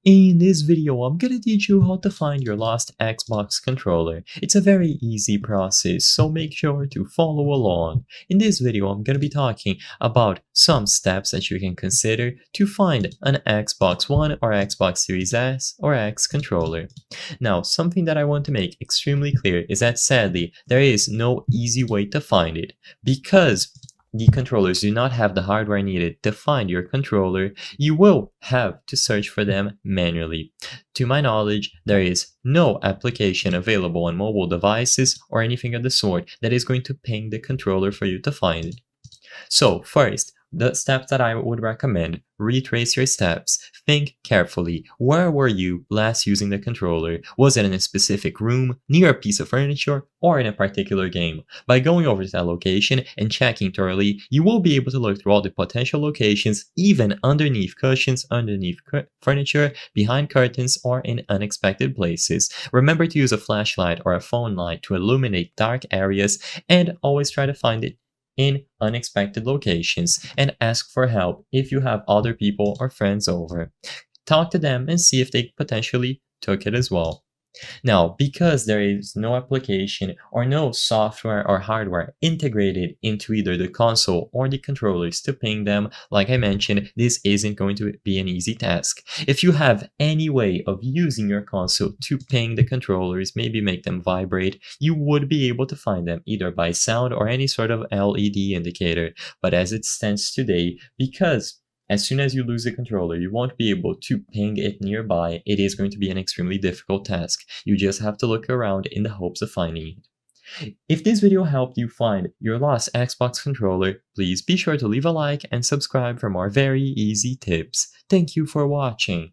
In this video, I'm gonna teach you how to find your lost Xbox controller. It's a very easy process, so make sure to follow along. In this video, I'm gonna be talking about some steps that you can consider to find an Xbox One or Xbox Series S or X controller. Now, something that I want to make extremely clear is that sadly, there is no easy way to find it. Because the controllers do not have the hardware needed to find your controller, you will have to search for them manually. To my knowledge, there is no application available on mobile devices or anything of the sort that is going to ping the controller for you to find it. So first, the steps that I would recommend: retrace your steps. Think carefully. Where were you last using the controller? Was it in a specific room, near a piece of furniture, or in a particular game? By going over to that location and checking thoroughly, you will be able to look through all the potential locations, even underneath cushions, underneath furniture, behind curtains, or in unexpected places. Remember to use a flashlight or a phone light to illuminate dark areas, and always try to find it in unexpected locations, and ask for help if you have other people or friends over. Talk to them and see if they potentially took it as well. Now, because there is no application or no software or hardware integrated into either the console or the controllers to ping them, like I mentioned, this isn't going to be an easy task. If you have any way of using your console to ping the controllers, maybe make them vibrate, you would be able to find them either by sound or any sort of LED indicator. But as it stands today, because as soon as you lose the controller, you won't be able to ping it nearby, it is going to be an extremely difficult task. You just have to look around in the hopes of finding it. If this video helped you find your lost Xbox controller, please be sure to leave a like and subscribe for more very easy tips. Thank you for watching.